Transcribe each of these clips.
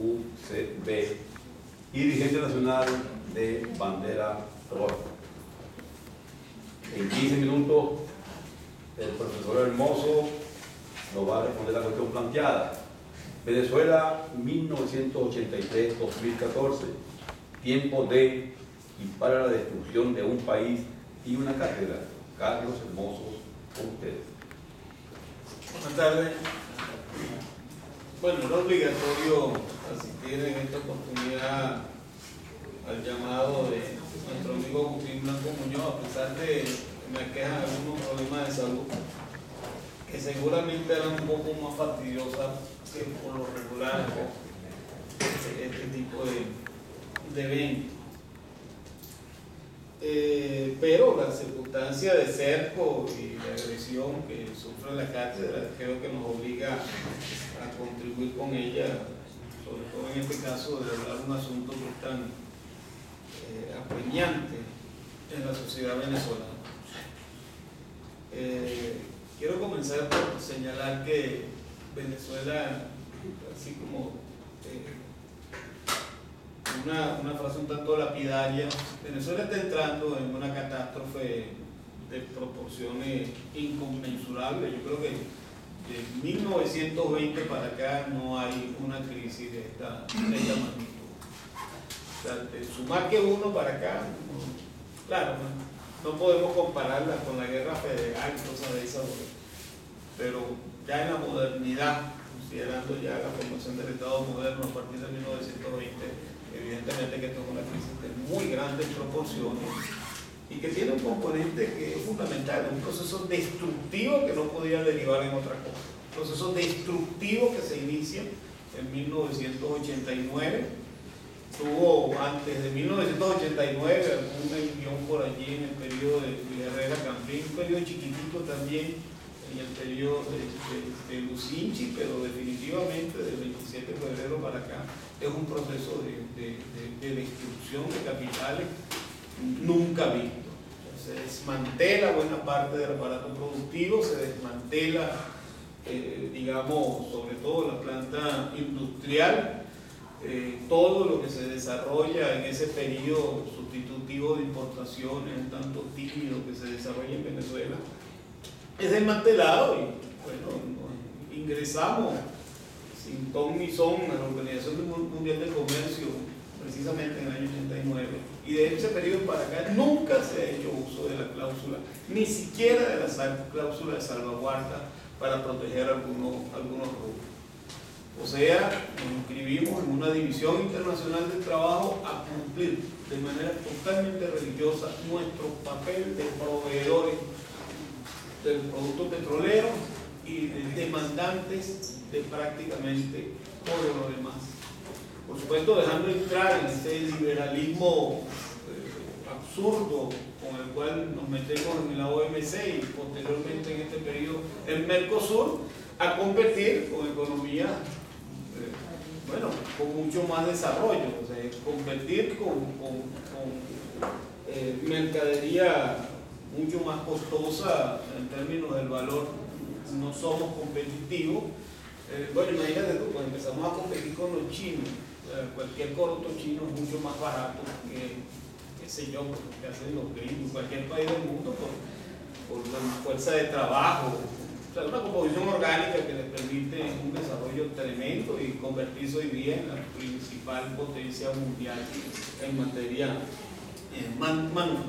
UCB y dirigente nacional de Bandera Roja. En 15 minutos, el profesor Hermoso nos va a responder la cuestión planteada. Venezuela 1983-2014, tiempo de y para la destrucción de un país y una cátedra. Carlos Hermoso, con ustedes. Buenas tardes. Bueno, era obligatorio asistir en esta oportunidad al llamado de nuestro amigo Agustín Blanco Muñoz, a pesar de que me aquejan algunos problemas de salud que seguramente eran un poco más fastidiosas que por lo regular este tipo de eventos. Pero la circunstancia de cerco y de agresión que sufre la cátedra creo que nos obliga a contribuir con ella, sobre todo en este caso de hablar de un asunto que es tan apremiante en la sociedad venezolana. Quiero comenzar por señalar que Venezuela, así como una frase un tanto lapidaria, Venezuela está entrando en una catástrofe de proporciones inconmensurables. Yo creo que de 1920 para acá no hay una crisis de esta magnitud. O sea, de sumar que uno para acá, claro, no podemos compararla con la guerra federal, cosas de esas, pero ya en la modernidad, considerando ya la formación del Estado moderno a partir de 1920, evidentemente que esto es una crisis de muy grandes proporciones y que tiene un componente que es fundamental, un proceso destructivo que no podía derivar en otra cosa. Un proceso destructivo que se inicia en 1989, tuvo antes de 1989 algún guión por allí en el periodo de Herrera Campín, un periodo chiquitito también en el periodo de Lucinchi, pero definitivamente del 27 de febrero para acá es un proceso de destrucción de capitales nunca visto. Se desmantela buena parte del aparato productivo, se desmantela, digamos, sobre todo la planta industrial, todo lo que se desarrolla en ese periodo sustitutivo de importaciones, un tanto tímido que se desarrolla en Venezuela, es desmantelado y bueno, ingresamos sin ton ni son a la Organización Mundial del Comercio precisamente en el año 89 y de ese periodo para acá nunca se ha hecho uso de la cláusula, ni siquiera de la cláusula de salvaguarda para proteger algunos rubros. O sea, nos inscribimos en una división internacional del trabajo a cumplir de manera totalmente religiosa nuestro papel de proveedores del producto petrolero y de demandantes de prácticamente todo lo demás. Por supuesto, dejando entrar en ese liberalismo absurdo con el cual nos metemos en la OMC y posteriormente en este periodo el Mercosur, a competir con economías con mucho más desarrollo, o sea, competir con mercadería mucho más costosa en términos del valor. No somos competitivos. Bueno, imagínate tú, pues empezamos a competir con los chinos. Cualquier coroto chino es mucho más barato que, qué sé yo, que hacen los gringos, cualquier país del mundo por la fuerza de trabajo. O sea, una composición orgánica que les permite un desarrollo tremendo y convertirse hoy día en la principal potencia mundial en materia manufacturera.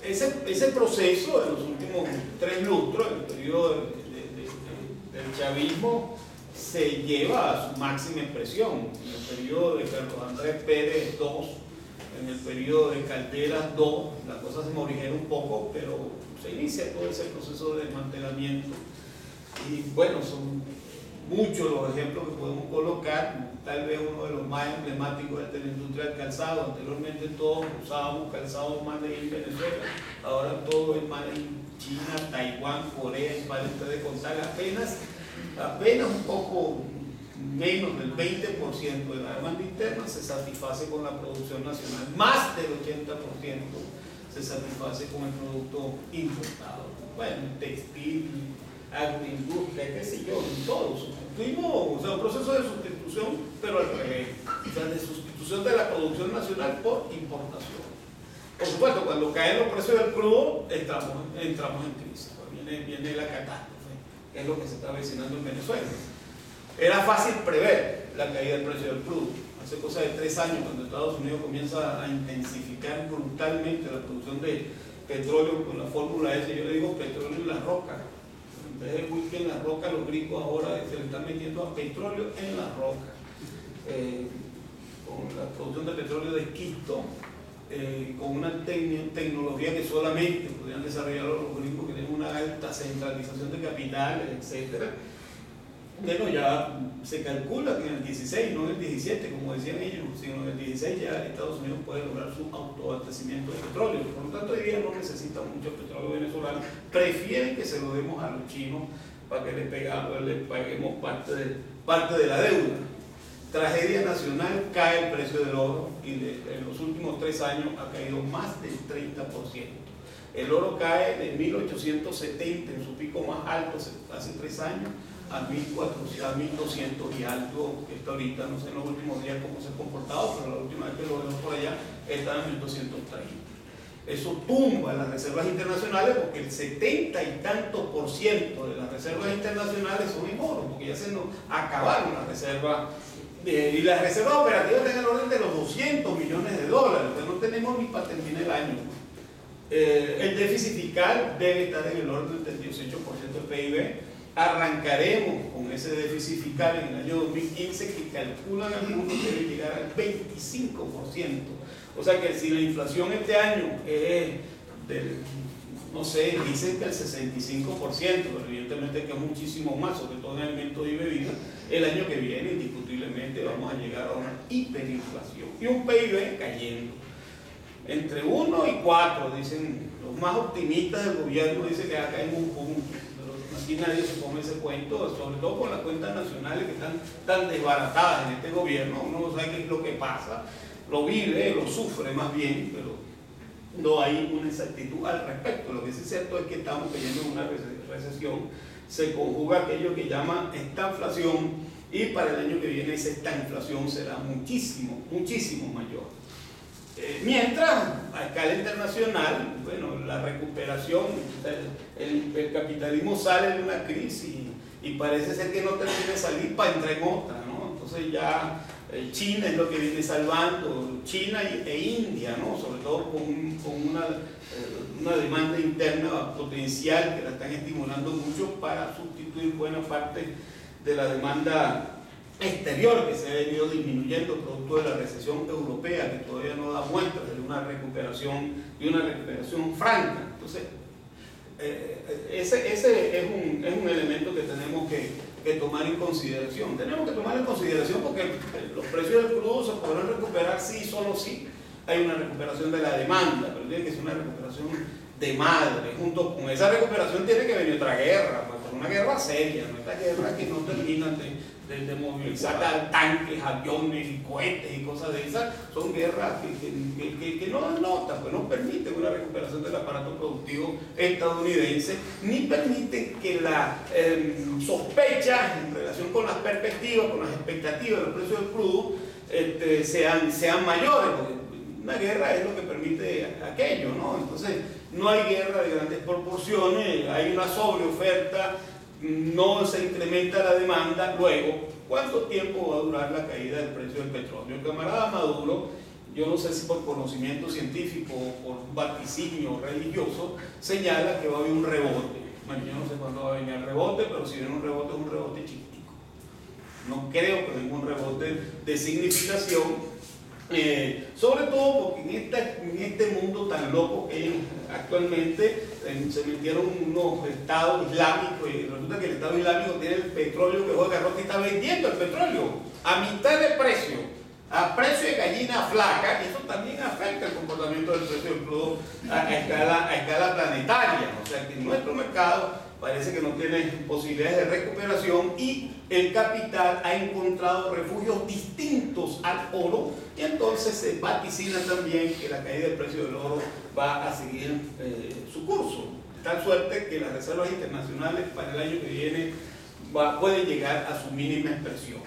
Ese proceso de los últimos 3 lustros, el periodo del chavismo, se lleva a su máxima expresión. En el periodo de Carlos Andrés Pérez II, en el periodo de Caldera II, la cosa se morigera un poco, pero se inicia todo ese proceso de desmantelamiento. Y bueno, son muchos los ejemplos que podemos colocar. Tal vez uno de los más emblemáticos es de la industria del calzado. Anteriormente todos usábamos calzado made in Venezuela, ahora todo es made in China, Taiwán, Corea, y para ustedes contar apenas un poco menos del 20% de la demanda interna se satisface con la producción nacional, más del 80% se satisface con el producto importado. Bueno, textil, agroindustria, qué sé yo, en todo. Sustituimos sea, un proceso de sustitución, pero al revés, o sea, de sustitución de la producción nacional por importación. Por supuesto, cuando caen los precios del crudo, entramos en crisis, pues viene la catástrofe, que es lo que se está avecinando en Venezuela. Era fácil prever la caída del precio del crudo. Hace cosa de 3 años, cuando Estados Unidos comienza a intensificar brutalmente la producción de petróleo con la fórmula S, yo le digo petróleo en la roca. En vez de whisky en la roca, los gringos ahora se le están metiendo a petróleo en la roca. Con la producción de petróleo de esquisto, con una tecnología que solamente podrían desarrollar los gringos, que tienen una alta centralización de capitales, etc. Bueno, ya se calcula que en el 16, no en el 17, como decían ellos, sino en el 16 ya Estados Unidos puede lograr su autoabastecimiento de petróleo. Por lo tanto, hoy día no necesita mucho petróleo venezolano. Prefieren que se lo demos a los chinos para que le paguemos parte de la deuda. Tragedia nacional, cae el precio del oro y en los últimos 3 años ha caído más del 30%. El oro cae de 1870 en su pico más alto hace 3 años a 1400, a 1200 y algo, que está ahorita, no sé en los últimos días cómo se ha comportado, pero la última vez que lo vemos por allá está en 1230. Eso tumba las reservas internacionales porque el 70 y tantos % de las reservas internacionales son en oro, porque ya se nos acabaron las reservas. Y las reservas operativas están en el orden de los 200 millones de dólares, que no tenemos ni para terminar el año. El déficit fiscal debe estar en el orden del 18% del PIB. Arrancaremos con ese déficit fiscal en el año 2015 que calculan algunos que debe llegar al 25%. O sea que si la inflación este año es del, no sé, dicen que el 65%, pero evidentemente que es muchísimo más, sobre todo en alimentos y bebidas, el año que viene indiscutiblemente vamos a llegar a una hiperinflación y un PIB cayendo. Entre 1 y 4, dicen los más optimistas del gobierno, dicen que acá hay un punto. Aquí nadie se come ese cuento, sobre todo con las cuentas nacionales que están tan desbaratadas en este gobierno. Uno no sabe qué es lo que pasa, lo vive, lo sufre más bien, pero no hay una exactitud al respecto. Lo que sí es cierto es que estamos cayendo en una recesión, se conjuga aquello que llama estanflación y para el año que viene esa estanflación será muchísimo, muchísimo mayor. Mientras, a escala internacional, bueno, la recuperación, el capitalismo sale de una crisis y parece ser que no termina de salir para entrar en otra, ¿no? Entonces ya China es lo que viene salvando, China e India, ¿no? Sobre todo con una demanda interna potencial que la están estimulando mucho para sustituir buena parte de la demanda exterior que se ha venido disminuyendo producto de la recesión europea, que todavía no da muestras de una recuperación franca. Entonces, ese es un elemento que tenemos que tomar en consideración. Tenemos que tomar en consideración porque los precios del crudo se podrán recuperar sí, solo sí. Hay una recuperación de la demanda, pero tiene que ser una recuperación de madre. Junto con esa recuperación tiene que venir otra guerra, pues, una guerra seria, ¿no? Esta guerra que no terminan de movilizar tanques, aviones y cohetes y cosas de esas, son guerras que no notan, pues no permiten una recuperación del aparato productivo estadounidense, ni permiten que las sospechas en relación con las perspectivas, con las expectativas de los precios del crudo sean mayores, porque una guerra es lo que permite aquello, ¿no? Entonces no hay guerra de grandes proporciones, hay una sobreoferta, no se incrementa la demanda. Luego, ¿cuánto tiempo va a durar la caída del precio del petróleo? El camarada Maduro, yo no sé si por conocimiento científico o por vaticinio religioso, señala que va a haber un rebote. Bueno, yo no sé cuándo va a venir el rebote, pero si viene un rebote chiquitico. No creo que venga un rebote de significación, sobre todo porque en este mundo tan loco que actualmente se metieron unos estados islámicos y resulta que el estado islámico tiene el petróleo que Jorge Garrote está vendiendo el petróleo a mitad de precio, a precio de gallina flaca, y eso también afecta el comportamiento del precio del crudo a escala planetaria. O sea que nuestro mercado parece que no tiene posibilidades de recuperación y el capital ha encontrado refugios distintos al oro, y entonces se vaticina también que la caída del precio del oro va a seguir su curso, de tal suerte que las reservas internacionales para el año que viene puede llegar a su mínima expresión.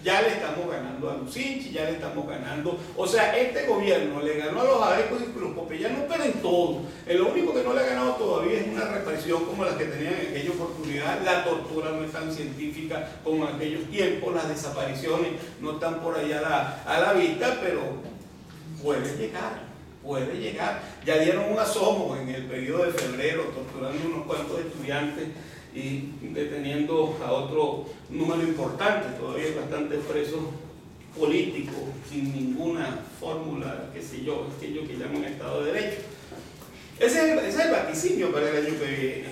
Ya le estamos ganando a Lucinchi, ya le estamos ganando, o sea, este gobierno le ganó a los adecos y los copellanos, pero en todo. Lo único que no le ha ganado todavía es una represión como la que tenían en aquella oportunidad. La tortura no es tan científica como en aquellos tiempos, las desapariciones no están por allá a la vista, pero puede llegar. Puede llegar. Ya dieron un asomo en el periodo de febrero, torturando unos cuantos estudiantes y deteniendo a otro número importante, todavía bastantes presos políticos, sin ninguna fórmula, qué sé yo, aquello que llaman Estado de Derecho. Ese es el vaticinio para el año que viene.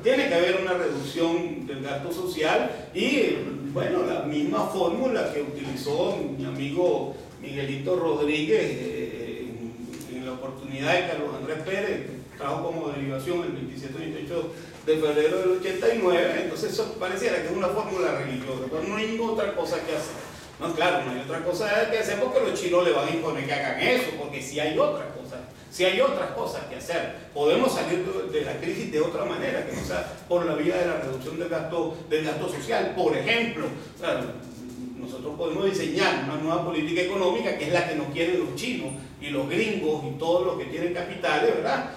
Tiene que haber una reducción del gasto social y, bueno, la misma fórmula que utilizó mi amigo Miguelito Rodríguez en la oportunidad de Carlos Andrés Pérez, que trajo como derivación el 27 y 28 de febrero del 89, entonces eso pareciera que es una fórmula religiosa, pero no hay otra cosa que hacer. No, claro, no hay otra cosa que hacer porque los chinos le van a imponer que hagan eso, porque sí hay otras cosas que hacer. Podemos salir de la crisis de otra manera, que no sea por la vía de la reducción del gasto social. Por ejemplo, nosotros podemos diseñar una nueva política económica que es la que nos quieren los chinos y los gringos y todos los que tienen capitales, ¿verdad?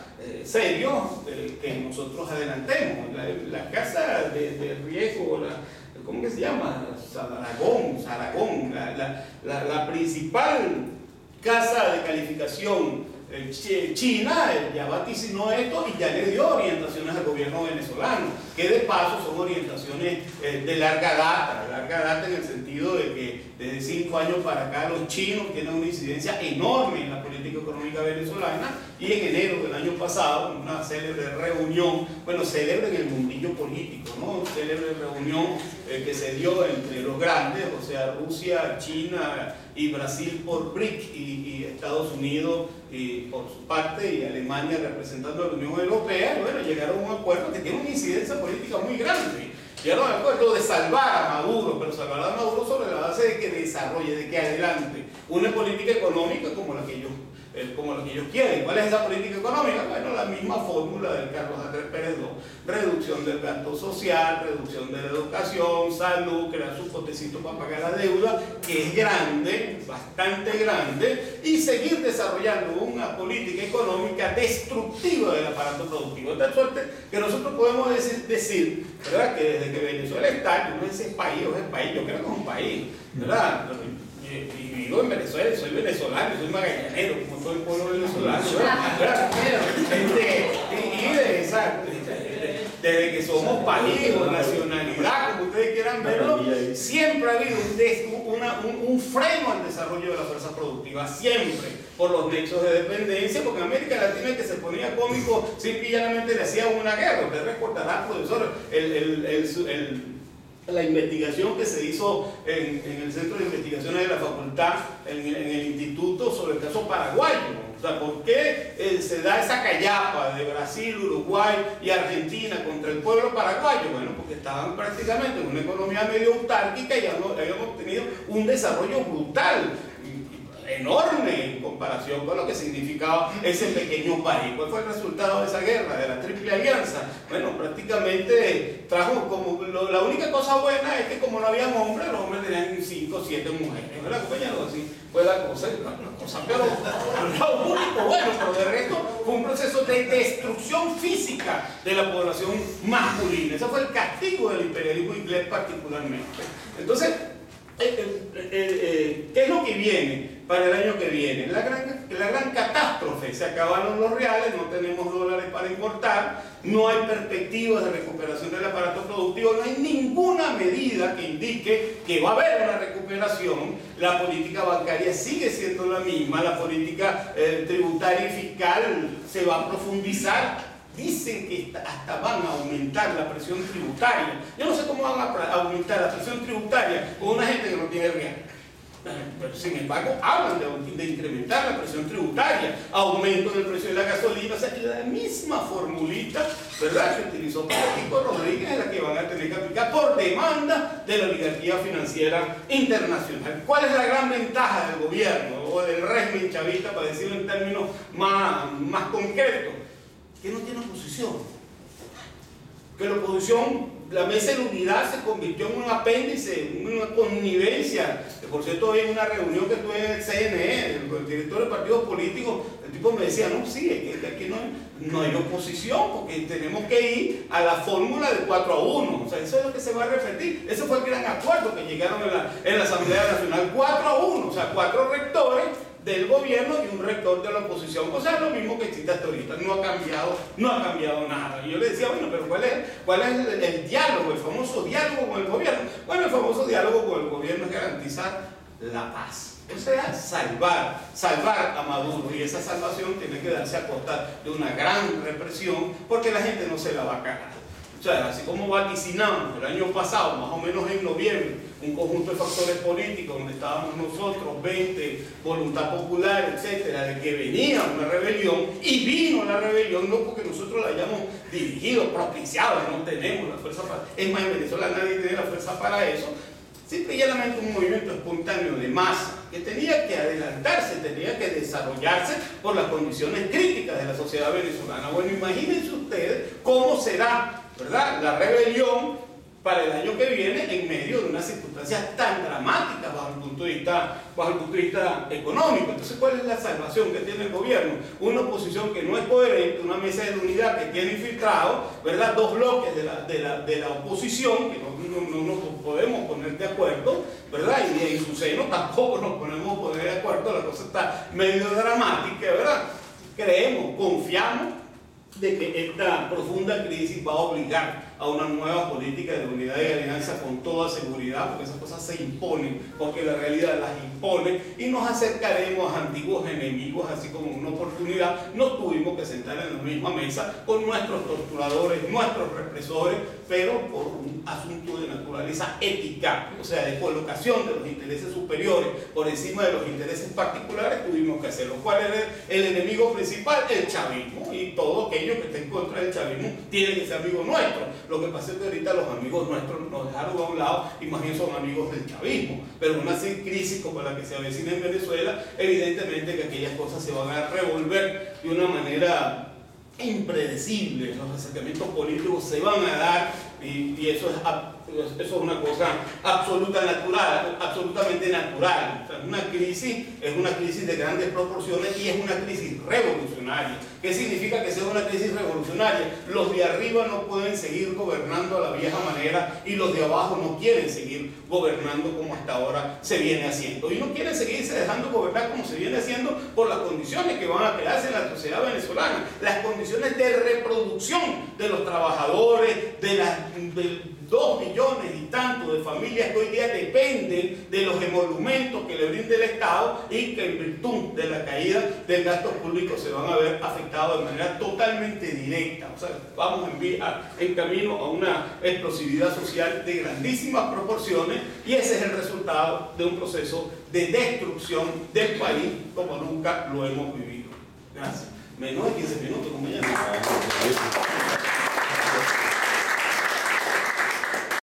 Serios, que nosotros adelantemos. La casa de riesgo, ¿cómo que se llama? Saragón, la principal casa de calificación China ya vaticinó esto y ya le dio orientaciones al gobierno venezolano, que de paso son orientaciones de larga data en el sentido de que desde 5 años para acá los chinos tienen una incidencia enorme en la política económica venezolana, y en enero del año pasado, en una célebre reunión, célebre en el mundillo político, ¿no? Célebre reunión que se dio entre los grandes, o sea, Rusia, China y Brasil por BRIC, y Estados Unidos por su parte, y Alemania representando a la Unión Europea, llegaron a un acuerdo que tiene una incidencia política muy grande. Llegaron al acuerdo de salvar a Maduro, pero salvar a Maduro sobre la base de que desarrolle, de que adelante una política económica como la que ellos quieren. ¿Cuál es esa política económica? La misma fórmula del Carlos Andrés Pérez II: reducción del gasto social, reducción de la educación, salud, crear su potecito para pagar la deuda, que es grande, bastante grande, y seguir desarrollando una política económica destructiva del aparato productivo. De tal suerte que nosotros podemos decir, ¿verdad?, que desde que Venezuela está, yo no sé si es país o es país, yo creo que es un país, ¿verdad? Y vivo en Venezuela, soy venezolano, soy magallanero, como todo el pueblo venezolano, desde que somos país o nacionalidad, como ustedes quieran verlo, siempre ha habido un freno al desarrollo de las fuerzas productivas, siempre, por los nexos de dependencia, porque en América Latina el que se ponía cómico simple y llanamente le hacía una guerra. Usted recordará, profesor, la investigación que se hizo en el Centro de Investigaciones de la Facultad, en el Instituto, sobre el caso paraguayo. O sea, ¿por qué se da esa callapa de Brasil, Uruguay y Argentina contra el pueblo paraguayo? Bueno, porque estaban prácticamente en una economía medio autárquica y habían obtenido un desarrollo brutal, enorme en comparación con lo que significaba ese pequeño país. ¿Cuál fue el resultado de esa guerra, de la Triple Alianza? Bueno, prácticamente trajo como la única cosa buena es que como no había hombres, los hombres tenían 5 o 7 mujeres, ¿verdad, compañero? Así fue la cosa, pero lo único bueno, pero de resto fue un proceso de destrucción física de la población masculina. Ese fue el castigo del imperialismo inglés particularmente. Entonces, ¿qué es lo que viene para el año que viene? La gran catástrofe. Se acabaron los reales, no tenemos dólares para importar, no hay perspectivas de recuperación del aparato productivo, no hay ninguna medida que indique que va a haber una recuperación. La política bancaria sigue siendo la misma, la política tributaria y fiscal se va a profundizar. Dicen que hasta van a aumentar la presión tributaria. Yo no sé cómo van a aumentar la presión tributaria con una gente que no tiene real. Pero sin embargo, hablan de incrementar la presión tributaria, aumento del precio de la gasolina. O sea, la misma formulita, ¿verdad?, que utilizó Kiko Rodríguez es la que van a tener que aplicar por demanda de la oligarquía financiera internacional. ¿Cuál es la gran ventaja del gobierno o del régimen chavista, para decirlo en términos más concretos? Que no tiene oposición, que la oposición la mesa de unidad se convirtió en un apéndice, una connivencia. Por cierto, hoy en una reunión que tuve en el CNE, con el director de partidos políticos, el tipo me decía, no, sí, es que aquí no hay oposición, porque tenemos que ir a la fórmula de 4-1. O sea, eso es lo que se va a repetir. Ese fue el gran acuerdo que llegaron en la Asamblea Nacional, 4-1. O sea, 4 rectores del gobierno y un rector de la oposición, o sea, lo mismo que existe hasta ahorita, no ha cambiado nada. Y yo le decía, bueno, pero ¿cuál es el diálogo, el famoso diálogo con el gobierno? Bueno, el famoso diálogo con el gobierno es garantizar la paz, o sea, salvar a Maduro, y esa salvación tiene que darse a costa de una gran represión, porque la gente no se la va a cagar. O sea, así como vaticinamos el año pasado, más o menos en noviembre, un conjunto de factores políticos donde estábamos nosotros, 20, voluntad popular, etcétera, de que venía una rebelión, y vino la rebelión no porque nosotros la hayamos dirigido, propiciado, no tenemos la fuerza para... Es más, en Venezuela nadie tiene la fuerza para eso, simple y llanamente un movimiento espontáneo de masa que tenía que adelantarse, tenía que desarrollarse por las condiciones críticas de la sociedad venezolana. Bueno, imagínense ustedes cómo será, ¿verdad?, la rebelión para el año que viene en medio de unas circunstancias tan dramáticas bajo el punto de vista económico. Entonces, ¿cuál es la salvación que tiene el gobierno? Una oposición que no es coherente, una mesa de unidad que tiene infiltrado, ¿verdad?, 2 bloques de la oposición que no nos podemos poner de acuerdo, ¿verdad?, y en su seno tampoco nos podemos poner de acuerdo, la cosa está medio dramática, ¿verdad? Creemos, confiamos de que esta profunda crisis va a obligar a una nueva política de unidad y alianza con toda seguridad, porque esas cosas se imponen, porque la realidad las impone, y nos acercaremos a antiguos enemigos, así como en una oportunidad nos tuvimos que sentar en la misma mesa con nuestros torturadores, nuestros represores, pero por un asunto de naturaleza ética, o sea, de colocación de los intereses superiores por encima de los intereses particulares, tuvimos que hacerlo. ¿Cuál es el enemigo principal? El chavismo, y todo aquello que esté en contra del chavismo tiene que ser amigo nuestro. Lo que pasa es que ahorita los amigos nuestros nos dejaron a un lado y más bien son amigos del chavismo. Pero una crisis como la que se avecina en Venezuela, evidentemente que aquellas cosas se van a revolver de una manera impredecible. Los acercamientos políticos se van a dar y eso es una cosa absolutamente natural. O sea, es una crisis de grandes proporciones y es una crisis revolucionaria. ¿Qué significa que sea una crisis revolucionaria? Los de arriba no pueden seguir gobernando a la vieja manera y los de abajo no quieren seguir gobernando como hasta ahora se viene haciendo. Y no quieren seguirse dejando gobernar como se viene haciendo por las condiciones que van a crearse en la sociedad venezolana, las condiciones de reproducción de los trabajadores, de 2 millones y tanto de familias que hoy día dependen de los emolumentos que le brinda el Estado y que en virtud de la caída del gasto público se van a ver afectados de manera totalmente directa. O sea, vamos en camino a una explosividad social de grandísimas proporciones y ese es el resultado de un proceso de destrucción del país como nunca lo hemos vivido. Gracias. Menos de 15 minutos, compañeros.